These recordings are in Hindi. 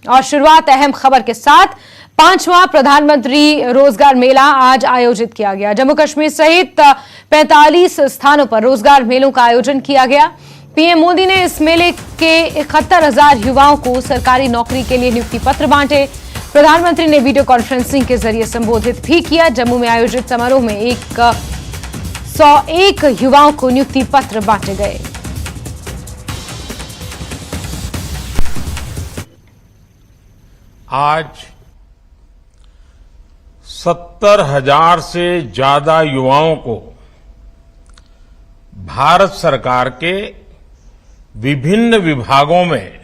और शुरुआत अहम खबर के साथ 5वां प्रधानमंत्री रोजगार मेला आज आयोजित किया गया। जम्मू कश्मीर सहित 45 स्थानों पर रोजगार मेलों का आयोजन किया गया। पीएम मोदी ने इस मेले के 71,000 युवाओं को सरकारी नौकरी के लिए नियुक्ति पत्र बांटे। प्रधानमंत्री ने वीडियो कॉन्फ्रेंसिंग के जरिए संबोधित भी किया। जम्मू में आयोजित समारोह में 101 युवाओं को नियुक्ति पत्र बांटे गए। आज 70,000 से ज्यादा युवाओं को भारत सरकार के विभिन्न विभागों में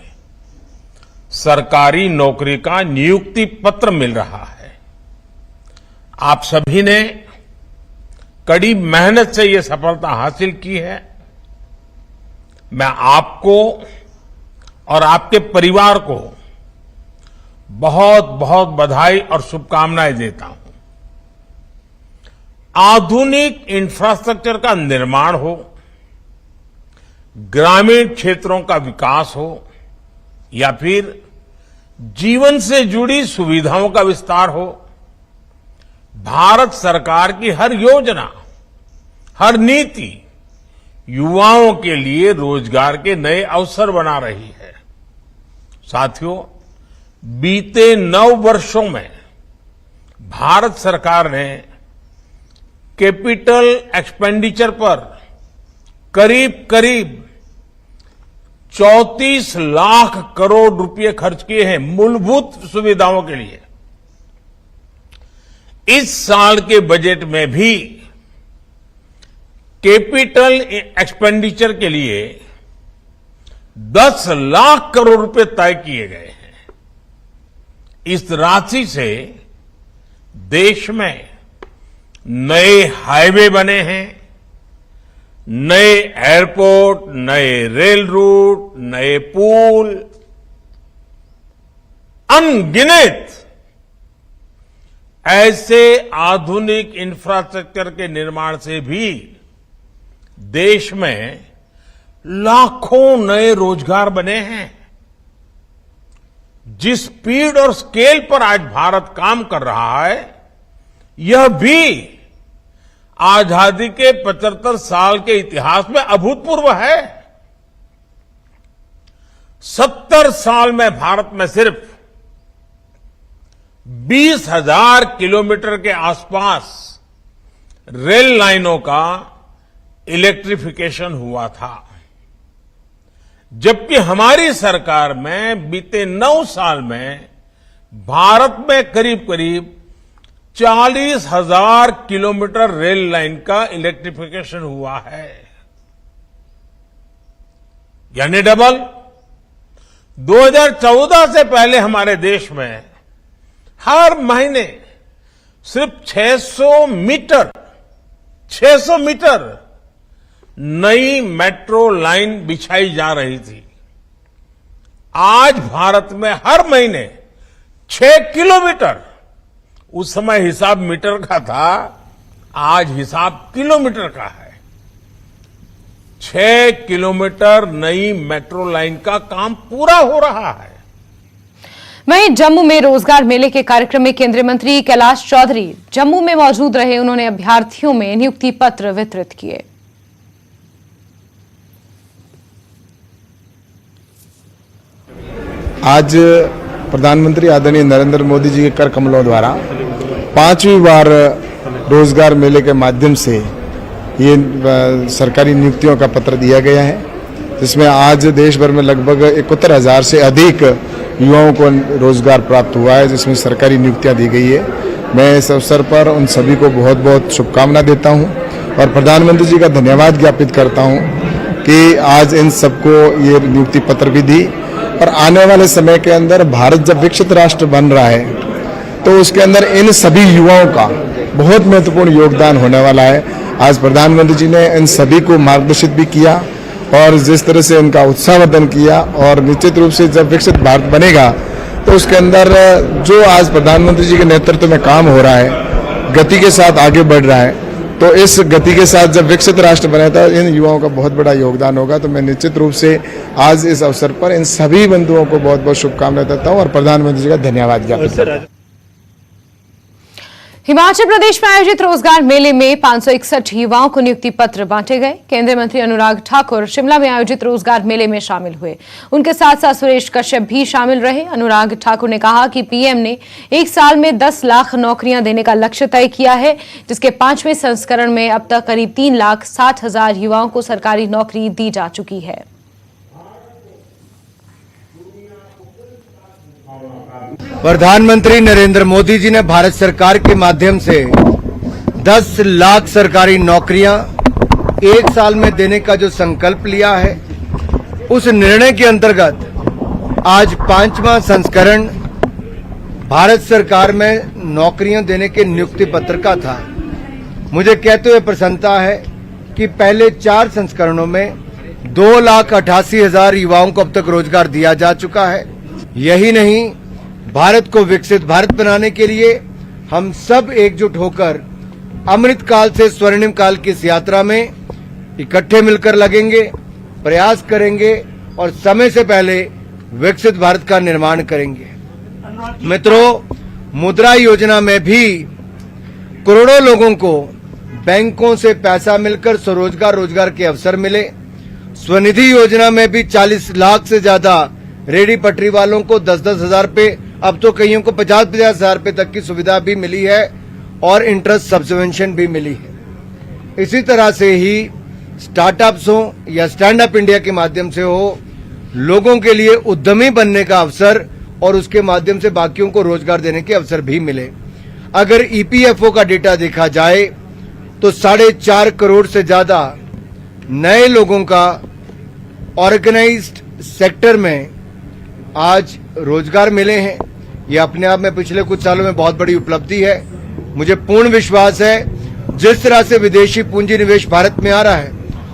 सरकारी नौकरी का नियुक्ति पत्र मिल रहा है। आप सभी ने कड़ी मेहनत से ये सफलता हासिल की है। मैं आपको और आपके परिवार को बहुत बहुत बधाई और शुभकामनाएं देता हूं। आधुनिक इंफ्रास्ट्रक्चर का निर्माण हो, ग्रामीण क्षेत्रों का विकास हो या फिर जीवन से जुड़ी सुविधाओं का विस्तार हो, भारत सरकार की हर योजना, हर नीति युवाओं के लिए रोजगार के नए अवसर बना रही है। साथियों, बीते 9 वर्षों में भारत सरकार ने कैपिटल एक्सपेंडिचर पर करीब 34 लाख करोड़ रुपए खर्च किए हैं मूलभूत सुविधाओं के लिए। इस साल के बजट में भी कैपिटल एक्सपेंडिचर के लिए 10 लाख करोड़ रुपए तय किए गए हैं। इस राशि से देश में नए हाईवे बने हैं, नए एयरपोर्ट, नए रेल रूट, नए पुल, अनगिनत ऐसे आधुनिक इंफ्रास्ट्रक्चर के निर्माण से भी देश में लाखों नए रोजगार बने हैं। जिस स्पीड और स्केल पर आज भारत काम कर रहा है, यह भी आजादी के 75 साल के इतिहास में अभूतपूर्व है। 70 साल में भारत में सिर्फ 20,000 किलोमीटर के आसपास रेल लाइनों का इलेक्ट्रिफिकेशन हुआ था, जबकि हमारी सरकार में बीते 9 साल में भारत में करीब 40,000 किलोमीटर रेल लाइन का इलेक्ट्रिफिकेशन हुआ है, यानी डबल। 2014 से पहले हमारे देश में हर महीने सिर्फ 600 मीटर नई मेट्रो लाइन बिछाई जा रही थी। आज भारत में हर महीने 6 किलोमीटर, उस समय हिसाब मीटर का था, आज हिसाब किलोमीटर का है। 6 किलोमीटर नई मेट्रो लाइन का काम पूरा हो रहा है। वहीं जम्मू में रोजगार मेले के कार्यक्रम में केंद्रीय मंत्री कैलाश चौधरी जम्मू में मौजूद रहे। उन्होंने अभ्यर्थियों में नियुक्ति पत्र वितरित किए। आज प्रधानमंत्री आदरणीय नरेंद्र मोदी जी के कर कमलों द्वारा 5वीं बार रोजगार मेले के माध्यम से ये सरकारी नियुक्तियों का पत्र दिया गया है, जिसमें आज देश भर में लगभग 71,000 से अधिक युवाओं को रोजगार प्राप्त हुआ है, जिसमें सरकारी नियुक्तियां दी गई है। मैं इस अवसर पर उन सभी को बहुत बहुत शुभकामना देता हूं और प्रधानमंत्री जी का धन्यवाद ज्ञापित करता हूं कि आज इन सबको ये नियुक्ति पत्र भी दी। और आने वाले समय के अंदर भारत जब विकसित राष्ट्र बन रहा है तो उसके अंदर इन सभी युवाओं का बहुत महत्वपूर्ण योगदान होने वाला है। आज प्रधानमंत्री जी ने इन सभी को मार्गदर्शित भी किया और जिस तरह से उनका उत्साहवर्धन किया, और निश्चित रूप से जब विकसित भारत बनेगा तो उसके अंदर जो आज प्रधानमंत्री जी के नेतृत्व में काम हो रहा है, गति के साथ आगे बढ़ रहा है, तो इस गति के साथ जब विकसित राष्ट्र बने तो इन युवाओं का बहुत बड़ा योगदान होगा। तो मैं निश्चित रूप से आज इस अवसर पर इन सभी बंधुओं को बहुत बहुत शुभकामनाएं देता हूं और प्रधानमंत्री जी का धन्यवाद ज्ञापित करता हूं। हिमाचल प्रदेश में आयोजित रोजगार मेले में 561 युवाओं को नियुक्ति पत्र बांटे गए। केंद्रीय मंत्री अनुराग ठाकुर शिमला में आयोजित रोजगार मेले में शामिल हुए। उनके साथ साथ सुरेश कश्यप भी शामिल रहे। अनुराग ठाकुर ने कहा कि पीएम ने एक साल में 10 लाख नौकरियां देने का लक्ष्य तय किया है, जिसके 5वें संस्करण में अब तक करीब 3,60,000 युवाओं को सरकारी नौकरी दी जा चुकी है। प्रधानमंत्री नरेंद्र मोदी जी ने भारत सरकार के माध्यम से 10 लाख सरकारी नौकरियां एक साल में देने का जो संकल्प लिया है, उस निर्णय के अंतर्गत आज 5वां संस्करण भारत सरकार में नौकरियां देने के नियुक्ति पत्र का था। मुझे कहते हुए प्रसन्नता है कि पहले 4 संस्करणों में 2,88,000 युवाओं को अब तक रोजगार दिया जा चुका है। यही नहीं, भारत को विकसित भारत बनाने के लिए हम सब एकजुट होकर अमृत काल से स्वर्णिम काल की इस यात्रा में इकट्ठे मिलकर लगेंगे, प्रयास करेंगे और समय से पहले विकसित भारत का निर्माण करेंगे। मित्रों, मुद्रा योजना में भी करोड़ों लोगों को बैंकों से पैसा मिलकर स्वरोजगार रोजगार के अवसर मिले। स्वनिधि योजना में भी 40 लाख से ज्यादा रेहड़ी पटरी वालों को 10-10 हजार रुपए, अब तो कईयों को 50-50 हजार रुपए तक की सुविधा भी मिली है और इंटरेस्ट सब्वेंशन भी मिली है। इसी तरह से ही स्टार्टअप्स हो या स्टैंड अप इंडिया के माध्यम से हो, लोगों के लिए उद्यमी बनने का अवसर और उसके माध्यम से बाकियों को रोजगार देने के अवसर भी मिले। अगर ईपीएफओ का डेटा देखा जाए तो 4.5 करोड़ से ज्यादा नए लोगों का ऑर्गेनाइज्ड सेक्टर में आज रोजगार मिले हैं। ये अपने आप में पिछले कुछ सालों में बहुत बड़ी उपलब्धि है। मुझे पूर्ण विश्वास है जिस तरह से विदेशी पूंजी निवेश भारत में आ रहा है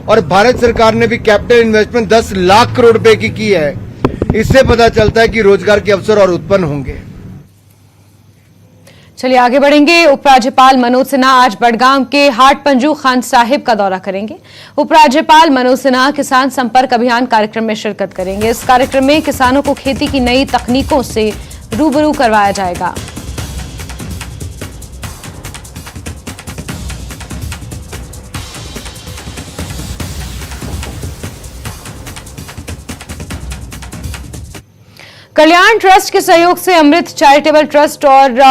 और भारत सरकार ने भी कैपिटल इन्वेस्टमेंट 10 लाख करोड़ रुपए की है, इससे पता चलता है कि रोजगार के अवसर और उत्पन्न होंगे। चलिए आगे बढ़ेंगे। उपराज्यपाल मनोज सिन्हा आज बड़गाम के हाट पंजू खान साहिब का दौरा करेंगे। उपराज्यपाल मनोज सिन्हा किसान संपर्क अभियान कार्यक्रम में शिरकत करेंगे। इस कार्यक्रम में किसानों को खेती की नई तकनीकों से रूबरू करवाया जाएगा। कल्याण ट्रस्ट के सहयोग से अमृत चैरिटेबल ट्रस्ट और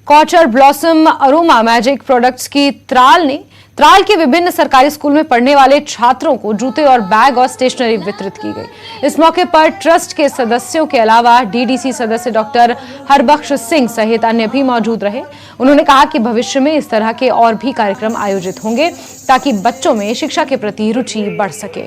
couture blossom aroma magic products की त्राल के विभिन्न सरकारी स्कूल में पढ़ने वाले छात्रों को जूते और बैग और स्टेशनरी वितरित की गई। इस मौके पर ट्रस्ट के सदस्यों के अलावा डीडीसी सदस्य डॉक्टर हरबख्श सिंह सहित अन्य भी मौजूद रहे। उन्होंने कहा कि भविष्य में इस तरह के और भी कार्यक्रम आयोजित होंगे ताकि बच्चों में शिक्षा के प्रति रुचि बढ़ सके।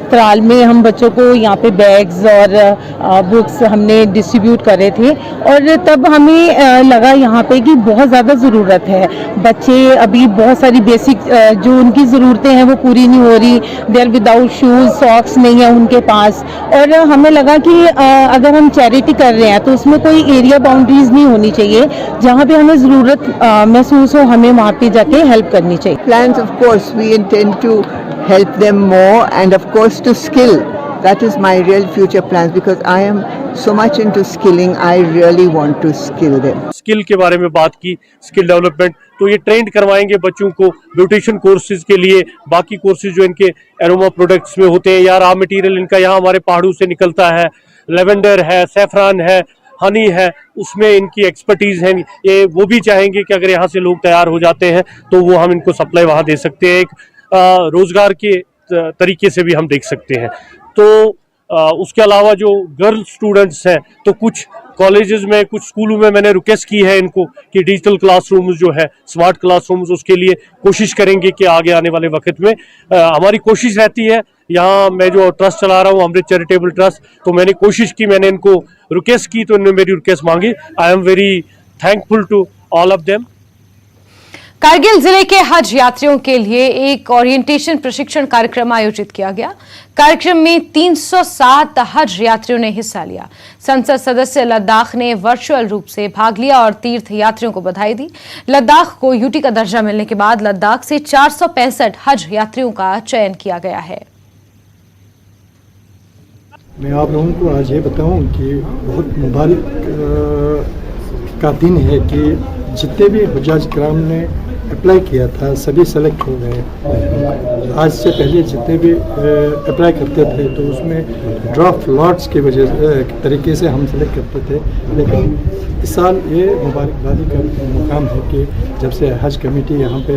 त्राल में हम बच्चों को यहाँ पे बैग्स और बुक्स हमने डिस्ट्रीब्यूट करे थे और तब हमें लगा यहाँ पे कि बहुत ज़्यादा ज़रूरत है। बच्चे अभी बहुत सारी बेसिक जो उनकी ज़रूरतें हैं वो पूरी नहीं हो रही। देयर विदाउट शूज़, सॉक्स नहीं है उनके पास। और हमें लगा कि अगर हम चैरिटी कर रहे हैं तो उसमें कोई एरिया बाउंड्रीज नहीं होनी चाहिए। जहाँ पे हमें ज़रूरत महसूस हो हमें वहाँ पे जाके हेल्प करनी चाहिए। Plans, of course, we intend to help them more and of course to skill. That is my real future plans because I am so much into skilling. I really want to skill them. Skill के बारे में बात की, स्किल डेवलपमेंट, तो ये ट्रेंड करवाएंगे बच्चों को ब्यूटिशियन कोर्सेज के लिए। बाकी कोर्सेज जो इनके एरोमा प्रोडक्ट्स में होते हैं या रॉ मटेरियल इनका यहाँ हमारे पहाड़ों से निकलता है, लेवेंडर है, सैफरान है, हनी है, उसमें इनकी एक्सपर्टीज है। ये वो भी चाहेंगे कि अगर यहाँ से लोग तैयार हो जाते हैं तो वो हम इनको सप्लाई वहाँ दे सकते हैं। एक रोजगार के तरीके से भी हम देख सकते हैं। तो उसके अलावा जो गर्ल स्टूडेंट्स हैं तो कुछ कॉलेजेस में, कुछ स्कूलों में मैंने रिक्वेस्ट की है इनको कि डिजिटल क्लासरूम्स जो है, स्मार्ट क्लासरूम्स, उसके लिए कोशिश करेंगे कि आगे आने वाले वक्त में हमारी कोशिश रहती है। यहाँ मैं जो ट्रस्ट चला रहा हूँ अमृत चैरिटेबल ट्रस्ट, तो मैंने कोशिश की, मैंने इनको रिक्वेस्ट की तो इन्होंने मेरी रिक्वेस्ट मांगी। I am very thankful to all of them. Kargil जिले के हज यात्रियों के लिए एक ओरिएंटेशन प्रशिक्षण कार्यक्रम आयोजित किया गया। कार्यक्रम में 307 हज यात्रियों ने हिस्सा लिया। संसद सदस्य लद्दाख ने वर्चुअल रूप से भाग लिया और तीर्थ यात्रियों को बधाई दी। लद्दाख को यूटी का दर्जा मिलने के बाद लद्दाख से 465 हज यात्रियों का चयन किया गया है। मैं आप लोगों को आज ये बताऊं कि बहुत मुबारक का दिन है कि जितने भी हुज्जाज किराम ने अप्लाई किया था सभी सेलेक्ट हो गए। आज से पहले जितने भी अप्लाई करते थे तो उसमें ड्राफ्ट लॉट्स की वजह तरीके से हम सेलेक्ट करते थे, लेकिन इस साल ये मुबारकबादी का मुकाम है कि जब से हज कमेटी यहाँ पे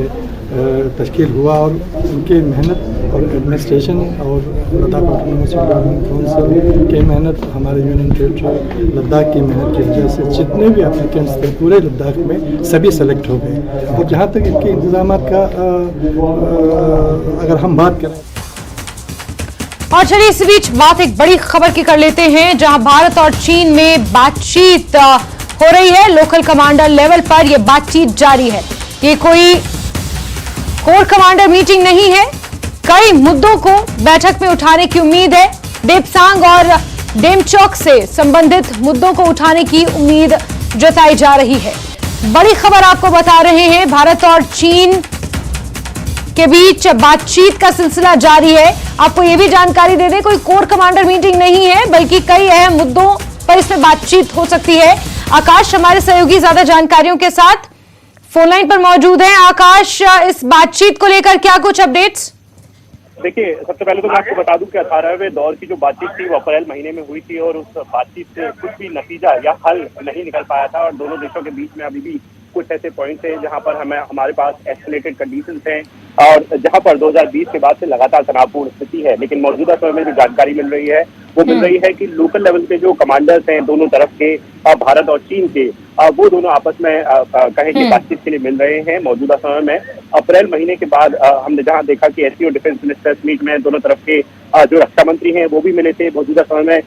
तश्कील हुआ और उनकी मेहनत और एडमिनिस्ट्रेशन और लद्दाख ऑटोनोमस काउंसिल की मेहनत, हमारे यूनियन टेरिटरी लद्दाख की मेहनत की वजह से जितने भी एप्लीकेंट्स थे पूरे लद्दाख में सभी सेलेक्ट हो गए। और जहाँ तक इनके इंतजाम का अगर हम बात करें, और चलिए इस बीच बात एक बड़ी खबर की कर लेते हैं, जहां भारत और चीन में बातचीत हो रही है। लोकल कमांडर लेवल पर यह बातचीत जारी है। ये कोई कोर कमांडर मीटिंग नहीं है। कई मुद्दों को बैठक में उठाने की उम्मीद है। डेप्सांग और डेमचौक से संबंधित मुद्दों को उठाने की उम्मीद जताई जा रही है। बड़ी खबर आपको बता रहे हैं, भारत और चीन के बीच बातचीत का सिलसिला जारी है। आपको यह भी जानकारी दे दें, कोई कोर कमांडर मीटिंग नहीं है, बल्कि कई अहम मुद्दों पर इसमें बातचीत हो सकती है। आकाश हमारे सहयोगी ज्यादा जानकारियों के साथ फोन लाइन पर मौजूद हैं। आकाश, इस बातचीत को लेकर क्या कुछ अपडेट्स? देखिए, सबसे पहले तो मैं आपको बता दूं कि 18वें दौर की जो बातचीत थी वो अप्रैल महीने में हुई थी और उस बातचीत से कुछ भी नतीजा या हल नहीं निकल पाया था और दोनों देशों के बीच में अभी भी कुछ ऐसे पॉइंट्स हैं जहां पर हमारे पास एस्केलेटेड कंडीशंस हैं और जहां पर 2020 के बाद से लगातार तनावपूर्ण स्थिति है। लेकिन मौजूदा समय में जो जानकारी मिल रही है वो मिल रही है कि लोकल लेवल पे जो कमांडर्स हैं दोनों तरफ के, भारत और चीन के, वो दोनों आपस में कहें कि बातचीत के लिए मिल रहे हैं। मौजूदा समय में अप्रैल महीने के बाद हमने जहां देखा कि एससीओ डिफेंस मिनिस्टर्स मीट में दोनों तरफ के जो रक्षा मंत्री हैं वो भी मिले थे। मौजूदा समय में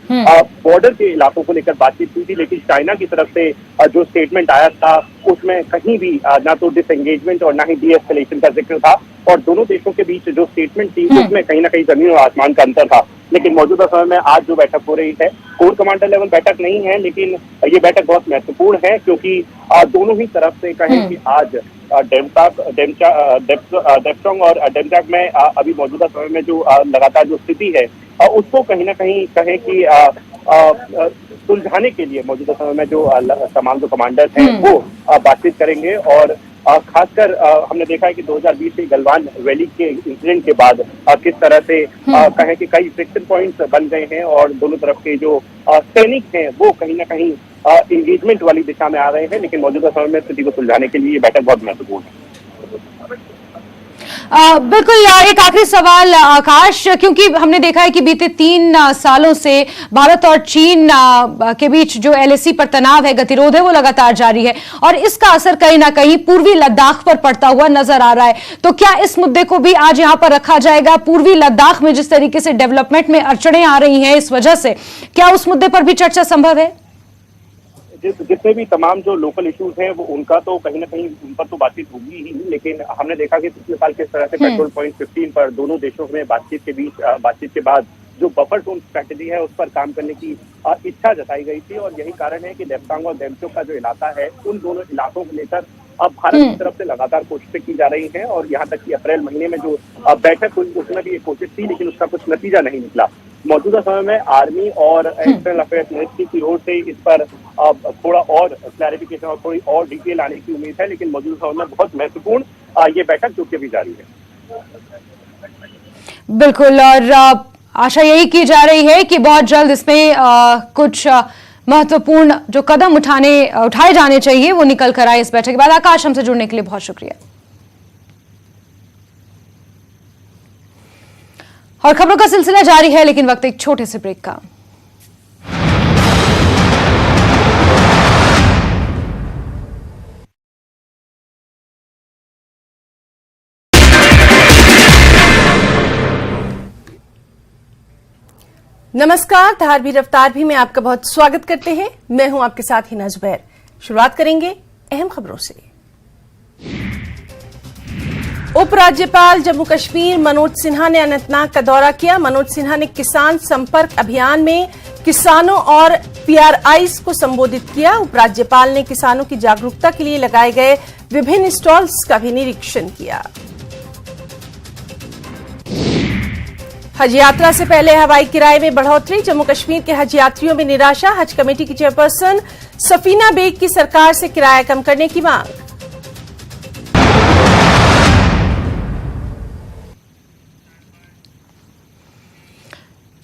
बॉर्डर के इलाकों को लेकर बातचीत हुई थी, लेकिन चाइना की तरफ से जो स्टेटमेंट आया था उसमें कहीं भी ना तो डिसएंगेजमेंट और ना ही डीएस्केलेशन का जिक्र था और दोनों देशों के बीच जो स्टेटमेंट थी उसमें कहीं ना कहीं जमीन और आसमान का अंतर था। लेकिन मौजूदा समय में आज जो बैठक हो रही है कोर कमांडर लेवल बैठक नहीं है, लेकिन ये बैठक बहुत महत्वपूर्ण है क्योंकि दोनों ही तरफ से कहें कि आज डेप्सांग और डेमचौक में अभी मौजूदा समय में जो लगातार जो स्थिति है उसको कहीं ना कहीं कहें कि सुलझाने के लिए मौजूदा समय में जो तमाम जो कमांडर्स हैं वो बातचीत करेंगे। और खासकर हमने देखा है कि 2020 से गलवान वैली के इंसिडेंट के बाद किस तरह से कहें कि कई फ्रिक्शन पॉइंट्स बन गए हैं और दोनों तरफ के जो सैनिक हैं वो कहीं ना कहीं इंगेजमेंट वाली दिशा में आ रहे हैं। लेकिन मौजूदा समय में स्थिति को सुलझाने के लिए ये बैठक बहुत महत्वपूर्ण है। बिल्कुल, एक आखिरी सवाल आकाश, क्योंकि हमने देखा है कि बीते 3 सालों से भारत और चीन के बीच जो एलएसी पर तनाव है, गतिरोध है, वो लगातार जारी है और इसका असर कहीं ना कहीं पूर्वी लद्दाख पर पड़ता हुआ नजर आ रहा है। तो क्या इस मुद्दे को भी आज यहां पर रखा जाएगा? पूर्वी लद्दाख में जिस तरीके से डेवलपमेंट में अड़चनें आ रही हैं इस वजह से, क्या उस मुद्दे पर भी चर्चा संभव है? जितने भी तमाम जो लोकल इश्यूज हैं वो उनका तो कहीं ना कहीं उन पर तो बातचीत होगी ही, लेकिन हमने देखा कि पिछले साल किस तरह से पेट्रोल पॉइंट 15 पर दोनों देशों में बातचीत के बाद जो बफर जोन स्ट्रैटेजी है उस पर काम करने की इच्छा जताई गई थी और यही कारण है कि डेप्सांग और डेमचौक का जो इलाका है उन दोनों इलाकों को लेकर अब भारत की तरफ से लगातार कोशिशें की जा रही हैं और यहाँ तक कि अप्रैल महीने में जो बैठक हुई उसमें भी एक कोशिश थी, लेकिन उसका कुछ नतीजा नहीं निकला। मौजूदा समय में आर्मी और एक्सटर्नल अफेयर्स मिनिस्ट्री की ओर से इस पर थोड़ा और क्लैरिफिकेशन और थोड़ी और डिटेल आने की उम्मीद है, लेकिन मौजूदा समय में बहुत महत्वपूर्ण ये बैठक जो कि अभी जारी है। बिल्कुल, और आशा यही की जा रही है कि बहुत जल्द इसमें कुछ महत्वपूर्ण जो कदम उठाए जाने चाहिए वो निकल कर आए इस बैठक के बाद। आकाश, हमसे जुड़ने के लिए बहुत शुक्रिया। और खबरों का सिलसिला जारी है, लेकिन वक्त एक छोटे से ब्रेक का। नमस्कार, धारवी रफ्तार भी में आपका बहुत स्वागत करते हैं। मैं हूं आपके साथ हिना जुबैर। शुरुआत करेंगे अहम खबरों से। उपराज्यपाल जम्मू कश्मीर मनोज सिन्हा ने अनंतनाग का दौरा किया। मनोज सिन्हा ने किसान संपर्क अभियान में किसानों और पीआरआईज को संबोधित किया। उपराज्यपाल ने किसानों की जागरूकता के लिए लगाए गए विभिन्न स्टॉल्स का भी निरीक्षण किया। हज यात्रा से पहले हवाई किराए में बढ़ोतरी, जम्मू कश्मीर के हज यात्रियों में निराशा। हज कमेटी की चेयरपर्सन सफीना बेग की सरकार से किराया कम करने की मांग।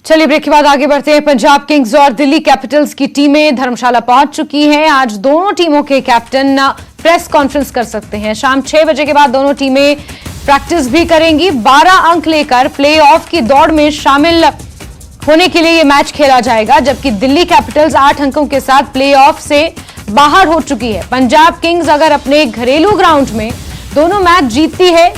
चलिए ब्रेक के बाद आगे बढ़ते हैं। पंजाब किंग्स और दिल्ली कैपिटल्स की टीमें धर्मशाला पहुंच चुकी हैं। आज दोनों टीमों के कैप्टन प्रेस कॉन्फ्रेंस कर सकते हैं। शाम 6 बजे के बाद दोनों टीमें प्रैक्टिस भी करेंगी। 12 अंक लेकर प्लेऑफ की दौड़ में शामिल होने के लिए यह मैच खेला जाएगा, जबकि दिल्ली कैपिटल्स 8 अंकों के साथ प्लेऑफ से बाहर हो चुकी है। पंजाब किंग्स अगर अपने घरेलू ग्राउंड में दोनों मैच जीतती है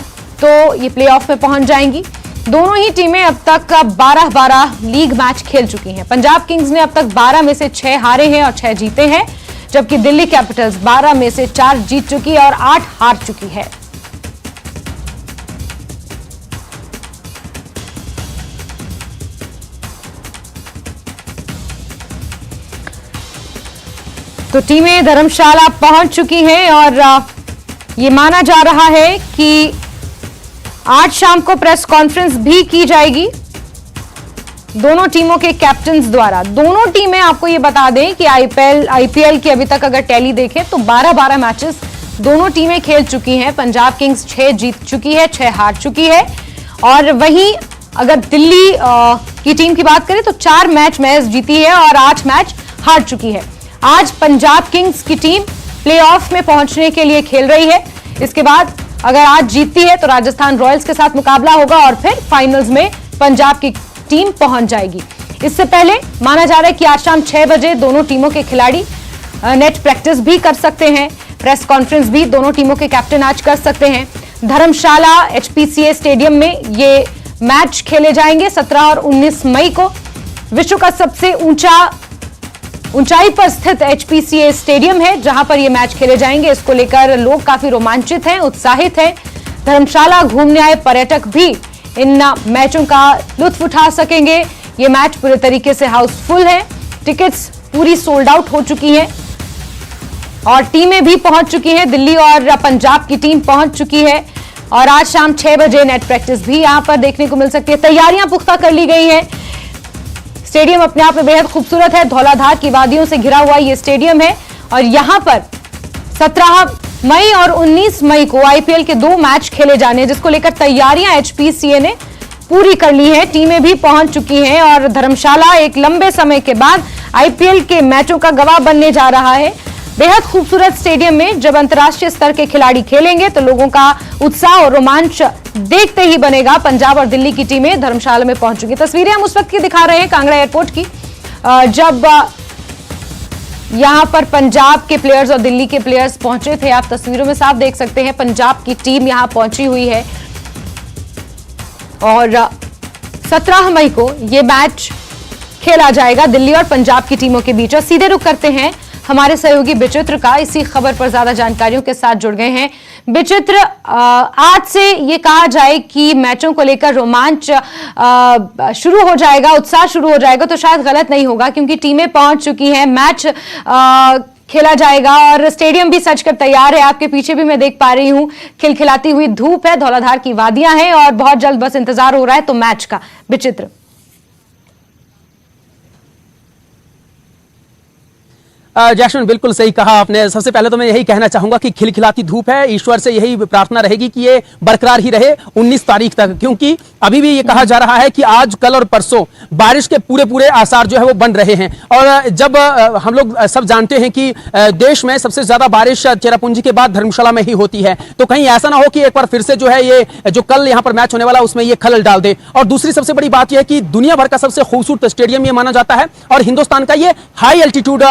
तो ये प्लेऑफ में पहुंच जाएंगी। दोनों ही टीमें अब तक 12-12 लीग मैच खेल चुकी हैं। पंजाब किंग्स ने अब तक 12 में से 6 हारे हैं और 6 जीते हैं, जबकि दिल्ली कैपिटल्स 12 में से 4 जीत चुकी है और 8 हार चुकी है। तो टीमें धर्मशाला पहुंच चुकी हैं और ये माना जा रहा है कि आज शाम को प्रेस कॉन्फ्रेंस भी की जाएगी दोनों टीमों के कैप्टन्स द्वारा। दोनों टीमें, आपको ये बता दें कि आईपीएल की अभी तक अगर टैली देखें तो 12-12 मैचेस दोनों टीमें खेल चुकी हैं। पंजाब किंग्स 6 जीत चुकी है, 6 हार चुकी है। और वहीं अगर दिल्ली की टीम की बात करें तो 4 मैच महज जीती है और 8 मैच हार चुकी है। आज पंजाब किंग्स की टीम प्लेऑफ में पहुंचने के लिए खेल रही है। इसके बाद अगर आज जीतती है तो राजस्थान रॉयल्स के साथ मुकाबला होगा और फिर फाइनल्स में पंजाब की टीम पहुंच जाएगी। इससे पहले माना जा रहा है कि आज शाम 6 बजे दोनों टीमों के खिलाड़ी नेट प्रैक्टिस भी कर सकते हैं। प्रेस कॉन्फ्रेंस भी दोनों टीमों के कैप्टन आज कर सकते हैं। धर्मशाला एचपीसीए स्टेडियम में ये मैच खेले जाएंगे 17 और 19 मई को। विश्व का सबसे ऊंचाई पर स्थित एचपीसीए स्टेडियम है जहां पर ये मैच खेले जाएंगे। इसको लेकर लोग काफी रोमांचित हैं, उत्साहित हैं। धर्मशाला घूमने आए पर्यटक भी इन मैचों का लुत्फ उठा सकेंगे। ये मैच पूरे तरीके से हाउसफुल है, टिकट्स पूरी सोल्ड आउट हो चुकी हैं और टीमें भी पहुंच चुकी हैं। दिल्ली और पंजाब की टीम पहुंच चुकी है और आज शाम 6 बजे नेट प्रैक्टिस भी यहां पर देखने को मिल सकती है। तैयारियां पुख्ता कर ली गई हैं। स्टेडियम अपने आप में बेहद खूबसूरत है। धौलाधार की वादियों से घिरा हुआ ये स्टेडियम है और यहां पर 17 मई और 19 मई को आईपीएल के 2 मैच खेले जाने हैं, जिसको लेकर तैयारियां एचपीसीए ने पूरी कर ली है। टीमें भी पहुंच चुकी हैं और धर्मशाला एक लंबे समय के बाद आईपीएल के मैचों का गवाह बनने जा रहा है। बेहद खूबसूरत स्टेडियम में जब अंतर्राष्ट्रीय स्तर के खिलाड़ी खेलेंगे तो लोगों का उत्साह और रोमांच देखते ही बनेगा। पंजाब और दिल्ली की टीमें धर्मशाला में पहुंच चुकी। तस्वीरें हम उस वक्त की दिखा रहे हैं कांगड़ा एयरपोर्ट की, जब यहां पर पंजाब के प्लेयर्स और दिल्ली के प्लेयर्स पहुंचे थे। आप तस्वीरों में साफ देख सकते हैं पंजाब की टीम यहां पहुंची हुई है और 17 मई को यह मैच खेला जाएगा दिल्ली और पंजाब की टीमों के बीच। और सीधे रुख करते हैं हमारे सहयोगी विचित्र का, इसी खबर पर ज्यादा जानकारियों के साथ जुड़ गए हैं। विचित्र, आज से ये कहा जाए कि मैचों को लेकर रोमांच शुरू हो जाएगा, उत्साह शुरू हो जाएगा, तो शायद गलत नहीं होगा क्योंकि टीमें पहुंच चुकी हैं। मैच खेला जाएगा और स्टेडियम भी सजकर तैयार है। आपके पीछे भी मैं देख पा रही हूं खिलखिलाती हुई धूप है, धौलाधार की वादियां हैं और बहुत जल्द बस इंतजार हो रहा है तो मैच का। विचित्र, जैस्मिन, बिल्कुल सही कहा आपने। सबसे पहले तो मैं यही कहना चाहूंगा कि खिलखिलाती धूप है, ईश्वर से यही प्रार्थना रहेगी कि ये बरकरार ही रहे 19 तारीख तक, क्योंकि अभी भी ये कहा जा रहा है कि आज, कल और परसों बारिश के पूरे आसार जो है वो बन रहे हैं। और जब हम लोग सब जानते हैं कि देश में सबसे ज्यादा बारिश चेरापूंजी के बाद धर्मशाला में ही होती है, तो कहीं ऐसा ना हो कि एक बार फिर से जो है ये जो कल यहाँ पर मैच होने वाला उसमें ये खलल डाल दे। और दूसरी सबसे बड़ी बात यह है कि दुनिया भर का सबसे खूबसूरत स्टेडियम ये माना जाता है और हिंदुस्तान का ये हाई एल्टीट्यूड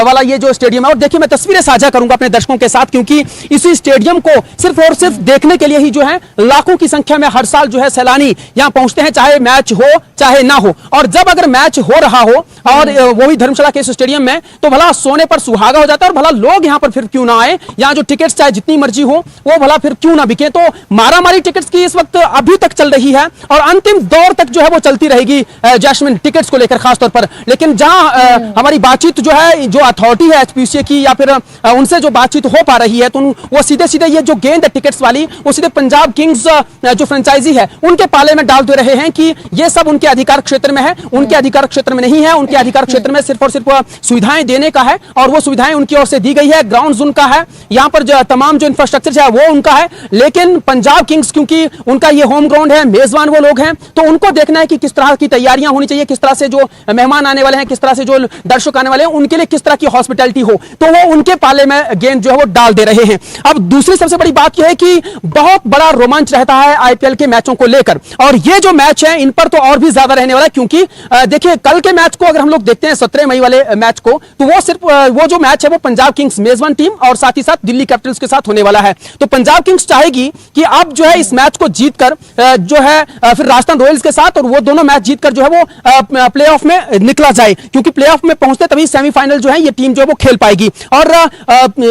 वाला ये जो स्टेडियम है। और देखिए मैं तस्वीरें साझा करूंगा अपने दर्शकों के साथ, क्योंकि इसी स्टेडियम को सिर्फ और सिर्फ देखने के लिए ही जो है लाखों की संख्या में हर साल जो है सैलानी यहां पहुंचते हैं, चाहे मैच हो चाहे ना हो। और जब अगर मैच हो रहा हो और वो भी धर्मशाला के इस स्टेडियम में, तो भला सोने पर सुहागा हो जाता है और भला लोग यहां पर फिर क्यों ना आए। यहां जो टिकट्स चाहे जितनी मर्जी हो वो भला फिर क्यों ना बिके। तो मारामारी टिकट्स की इस वक्त अभी तक चल रही है और अंतिम दौर तक जो है वो चलती रहेगी जैस्मिन, टिकट्स को लेकर खासतौर पर। लेकिन जहां हमारी बातचीत जो है, जो अथॉरिटी है एचपीसीए की या फिर उनसे जो बातचीत हो पा रही है, तो वो सीधे सीधे ये जो गेंद है टिकट्स वाली वो सीधे पंजाब किंग्स जो फ्रेंचाइजी है उनके पाले में डाल दे रहे हैं कि ये सब उनके अधिकार क्षेत्र में है। उनके अधिकार क्षेत्र में नहीं है, उनके अधिकार क्षेत्र में सिर्फ और सिर्फ सुविधाएं देने का है और वो सुविधाएं उनकी ओर से दी गई है। ग्राउंड उनका है, यहाँ पर जो तमाम जो इंफ्रास्ट्रक्चर है वो उनका है। लेकिन पंजाब किंग्स क्योंकि उनका ये होम ग्राउंड है, मेजबान वो लोग हैं, तो उनको देखना है कि किस तरह की तैयारियां होनी चाहिए, किस तरह से जो मेहमान आने वाले हैं, किस तरह से जो दर्शक आने वाले हैं, उनके लिए किस तरह की हॉस्पिटैलिटी हो, तो वो उनके पाले में गेंद जो है वो डाल दे रहे हैं। अब दूसरी सबसे बड़ी बात यह है कि बहुत बड़ा रोमांच रहता है आईपीएल के मैचों को लेकर, और ये जो मैच है इन पर तो और भी ज्यादा रहने वाला है। क्योंकि देखिए कल के मैच को अगर हम लोग देखते हैं 17 मई वाले मैच को, तो वो सिर्फ वो जो मैच है वो पंजाब किंग्स मेजबान टीम और साथ ही साथ दिल्ली कैपिटल्स के साथ होने वाला है। तो पंजाब किंग्स चाहेगी कि अब जो है इस मैच को जीतकर जो है फिर राजस्थान रॉयल्स के साथ, और वो दोनों मैच जीतकर जो है वो प्लेऑफ में निकला जाए, क्योंकि प्लेऑफ में पहुंचते तभी सेमीफाइनल जो है ये टीम जो है वो खेल पाएगी। और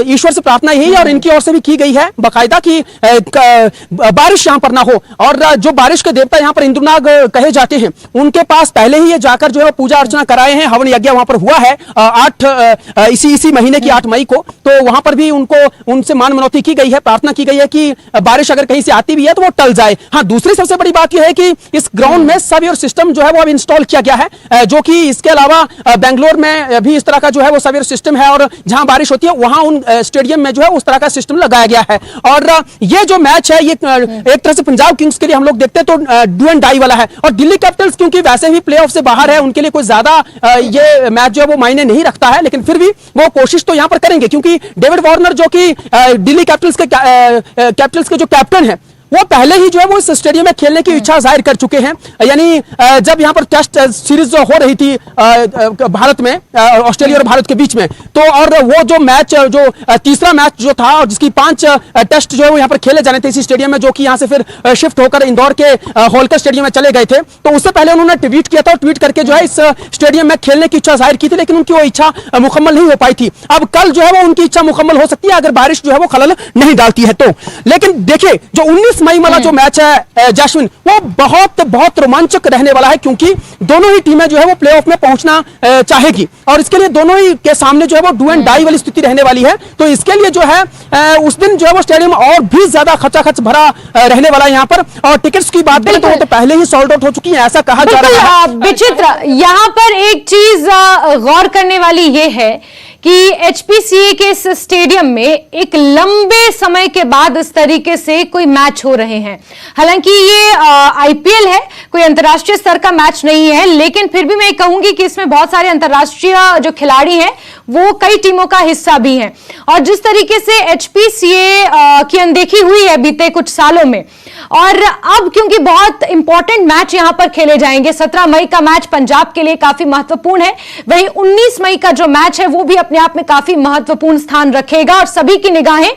ईश्वर से प्रार्थना यही है और इनकी ओर से भी की गई है बाकायदा कि बारिश यहां पर ना हो। और जो बारिश के देवता यहां पर इंद्रनाग कहे जाते हैं, उनके पास पहले ही ये जाकर जो है पूजा अर्चना कराए हैं, हवन यज्ञ वहां पर हुआ है इसी महीने की 8 मई को। तो वहां पर भी उनसे मान मनौती की गई है, प्रार्थना की गई है कि बारिश अगर कहीं से आती भी है तो वो टल जाए। हाँ, दूसरी सबसे बड़ी बात यह है कि इस ग्राउंड में सवेयर सिस्टम जो है वो अब इंस्टॉल किया गया है, जो कि इसके अलावा बेंगलोर में भी इस तरह का जो है वो सवेयर सिस्टम है, और जहां बारिश होती है वहां उन स्टेडियम में जो है उस तरह का सिस्टम लगाया गया है। और ये जो मैच है ये एक तरह से पंजाब किंग्स के लिए हम लोग देखते हैं तो डू एंड डाई वाला है, और दिल्ली कैपिटल्स क्योंकि वैसे भी प्लेऑफ से बाहर है, उनके लिए कोई ज्यादा ये मैच जो है वो मायने नहीं रखता है। लेकिन फिर भी वो कोशिश तो यहां पर करेंगे, क्योंकि डेविड वार्नर जो कि दिल्ली कैपिटल्स के जो कैप्टन है, वो पहले ही जो है वो इस स्टेडियम में खेलने की इच्छा जाहिर कर चुके हैं। यानी जब यहां पर टेस्ट सीरीज हो रही थी भारत में, ऑस्ट्रेलिया और भारत के बीच में, तो और वो जो मैच जो तीसरा मैच जो था और जिसकी 5 टेस्ट जो है वो यहां पर खेले जाने थे इसी स्टेडियम में, जो कि यहां से फिर शिफ्ट होकर इंदौर के होलकर स्टेडियम में चले गए थे, तो उससे पहले उन्होंने ट्वीट किया था और ट्वीट करके जो है इस स्टेडियम में खेलने की इच्छा जाहिर की थी, लेकिन उनकी वो इच्छा मुकम्मल नहीं हो पाई थी। अब कल जो है वो उनकी इच्छा मुकम्मल हो सकती है अगर बारिश जो है वो खलल नहीं डालती है तो। लेकिन देखिए जो 19 मई वाला जो मैच है जैस्मिन, वो बहुत रोमांचक रहने वाला है, क्योंकि दोनों ही टीमें जो है वो प्लेऑफ में पहुंचना चाहेगी, और इसके लिए दोनों ही के सामने जो है वो डू एंड डाई वाली स्थिति रहने वाली है। तो इसके लिए जो है उस दिन जो है वो स्टेडियम और भी ज्यादा खचाखच भरा रहने वाला है यहाँ पर। और टिकट्स की बात करें तो वो तो पहले ही सोल्ड आउट हो चुकी है, ऐसा कहा जा रहा है। विचित्र, यहाँ पर एक चीज गौर करने वाली ये है कि एचपीसीए के इस स्टेडियम में एक लंबे समय के बाद इस तरीके से कोई मैच हो रहे हैं। हालांकि ये आईपीएल है, कोई अंतर्राष्ट्रीय स्तर का मैच नहीं है, लेकिन फिर भी मैं कहूंगी कि इसमें बहुत सारे अंतर्राष्ट्रीय जो खिलाड़ी हैं वो कई टीमों का हिस्सा भी हैं। और जिस तरीके से एचपीसीए की अनदेखी हुई है बीते कुछ सालों में, और अब क्योंकि बहुत इंपॉर्टेंट मैच यहां पर खेले जाएंगे, 17 मई का मैच पंजाब के लिए काफी महत्वपूर्ण है, वहीं 19 मई का जो मैच है वो भी अपने आप में काफी महत्वपूर्ण स्थान रखेगा, और सभी की निगाहें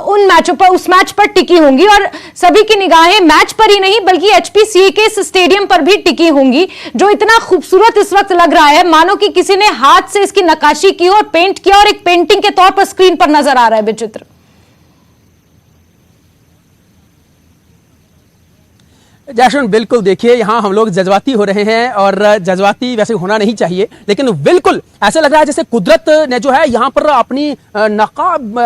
उन मैचों पर, उस मैच पर टिकी होंगी, और सभी की निगाहें मैच पर ही नहीं बल्कि एचपीसीए के इस स्टेडियम पर भी टिकी होंगी, जो इतना खूबसूरत इस वक्त लग रहा है मानो कि किसी ने हाथ से इसकी नक्काशी की और पेंट किया और एक पेंटिंग के तौर पर स्क्रीन पर नजर आ रहा है। विचित्र जैस्मिन, बिल्कुल देखिए यहाँ हम लोग जज्बाती हो रहे हैं, और जज्बाती वैसे होना नहीं चाहिए, लेकिन बिल्कुल ऐसा लग रहा है जैसे कुदरत ने जो है यहाँ पर अपनी नकाब,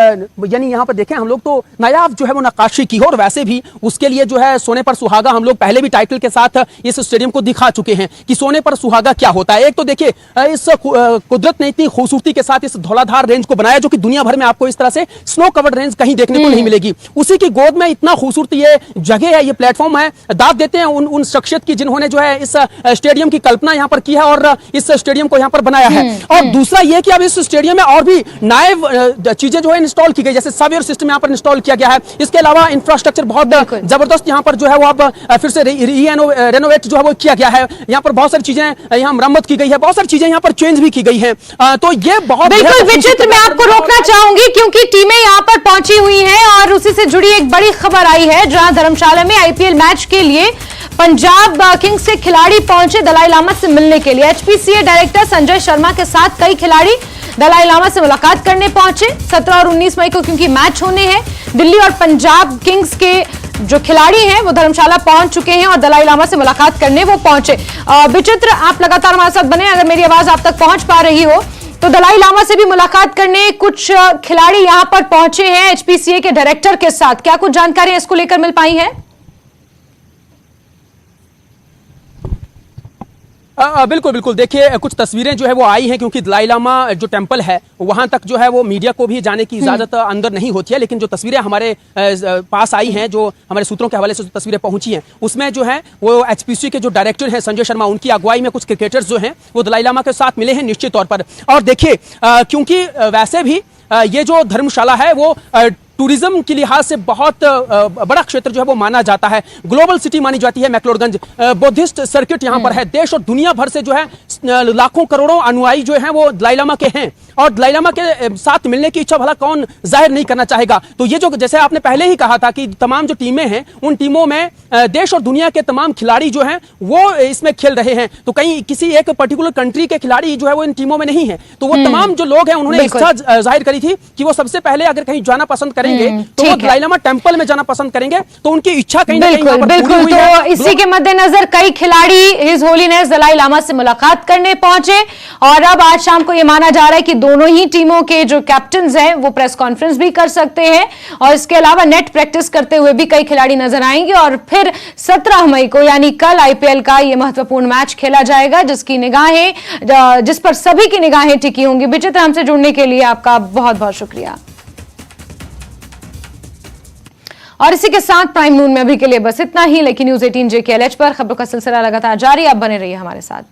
यानी यहाँ पर देखें हम लोग तो नायाब जो है वो नक्काशी की हो, और वैसे भी उसके लिए जो है सोने पर सुहागा हम लोग पहले भी टाइटल के साथ इस स्टेडियम को दिखा चुके हैं कि सोने पर सुहागा क्या होता है। एक तो देखिए इस कुदरत ने इतनी खूबसूरती के साथ इस धौलाधार रेंज को बनाया, जो कि दुनिया भर में आपको इस तरह से स्नो कवर्ड रेंज कहीं देखने को नहीं मिलेगी। उसी की गोद में इतना खूबसूरती ये जगह है, ये प्लेटफॉर्म है, दाद देते हैं उन शख्सियत की जिन्होंने जो है इस स्टेडियम की कल्पना यहाँ पर की है और इस स्टेडियम को यहाँ पर बनाया है। और दूसरा ये कि अब इस स्टेडियम में और भी नए चीजें जो है इंस्टॉल की गई, जैसे सर्वेयर सिस्टम यहाँ पर इंस्टॉल किया गया है। इसके अलावा इंफ्रास्ट्रक्चर बहुत जबरदस्त यहाँ पर जो है वो अब फिर से रेनोवेट जो है वो किया गया है। यहाँ पर बहुत सारी चीजें यहाँ मरम्मत की गई है, बहुत सारी चीजें यहाँ पर चेंज भी की गई है। तो ये बहुत बिल्कुल विचित्र, मैं आपको रोकना चाहूंगी क्योंकि टीमें यहाँ पर पहुंची हुई हैं और उसी से जुड़ी एक बड़ी खबर आई है, जहां धर्मशाला में आईपीएल मैच के लिए पंजाब किंग्स के खिलाड़ी पहुंचे दलाई लामा से मिलने के लिए। एचपीसीए डायरेक्टर संजय शर्मा के साथ कई खिलाड़ी दलाई लामा से मुलाकात करने पहुंचे। 17 और 19 मई को क्योंकि मैच होने हैं, दिल्ली और पंजाब किंग्स के जो खिलाड़ी हैं वो धर्मशाला पहुंच चुके हैं और दलाई लामा से मुलाकात करने वो पहुंचे। विचित्र, आप लगातार हमारे साथ बने, अगर मेरी आवाज आप तक पहुंच पा रही हो तो दलाई लामा से भी मुलाकात करने कुछ खिलाड़ी यहां पर पहुंचे हैं एचपीसीए के डायरेक्टर के साथ। क्या कुछ जानकारी इसको लेकर मिल पाई है? बिल्कुल बिल्कुल, देखिए कुछ तस्वीरें जो है वो आई हैं क्योंकि दलाई लामा जो टेंपल है वहां तक जो है वो मीडिया को भी जाने की इजाजत अंदर नहीं होती है, लेकिन जो तस्वीरें हमारे पास आई हैं, जो हमारे सूत्रों के हवाले से जो तस्वीरें पहुंची हैं, उसमें जो है वो एचपीसीए के जो डायरेक्टर हैं संजय शर्मा, उनकी अगुवाई में कुछ क्रिकेटर्स जो हैं वो दलाई लामा के साथ मिले हैं निश्चित तौर पर। और देखिए क्योंकि वैसे भी ये जो धर्मशाला है वो टूरिज्म के लिहाज से बहुत बड़ा क्षेत्र जो है वो माना जाता है, ग्लोबल सिटी मानी जाती है मैक्लोडगंज। बुद्धिस्ट सर्किट यहाँ पर है, देश और दुनिया भर से जो है लाखों करोड़ों अनुयायी जो हैं वो दलाई लामा के हैं और दलाई लामा के साथ मिलने की इच्छा भला कौन जाहिर नहीं करना चाहेगा। तो ये जो जैसे आपने पहले ही कहा था कि तमाम जो टीमें हैं उन टीमों में देश और दुनिया के तमाम खिलाड़ी जो हैं वो इसमें खेल रहे हैं, तो कहीं किसी एक पर्टिकुलर कंट्री के खिलाड़ी जो है वो इन टीमों में नहीं है। तो वो तमाम जो लोग हैं उन्होंने इच्छा जाहिर करी थी कि वो सबसे पहले अगर कहीं जाना पसंद करेंगे तो वो दलाई लामा टेंपल में जाना पसंद करेंगे, तो उनकी इच्छा कहीं ना कहीं बिल्कुल बिल्कुल। तो इसी के मद्देनजर कई खिलाड़ी हिज होलीनेस दलाई लामा से मुलाकात करने पहुंचे और अब आज शाम को यह माना जा रहा है कि दोनों ही टीमों के जो कैप्टन्स हैं वो प्रेस कॉन्फ्रेंस भी कर सकते हैं और इसके अलावा नेट प्रैक्टिस करते हुए भी कई खिलाड़ी नजर आएंगे और फिर 17 मई को यानी कल आईपीएल का यह महत्वपूर्ण मैच खेला जाएगा जिस पर सभी की निगाहें टिकी होंगी। विचित्र, हमसे जुड़ने के लिए आपका बहुत बहुत शुक्रिया। और इसी के साथ प्राइम नून में अभी के लिए बस इतना ही, लेकिन न्यूज़ 18 JKLH पर खबरों का सिलसिला लगातार जारी, आप बने रहिए हमारे साथ।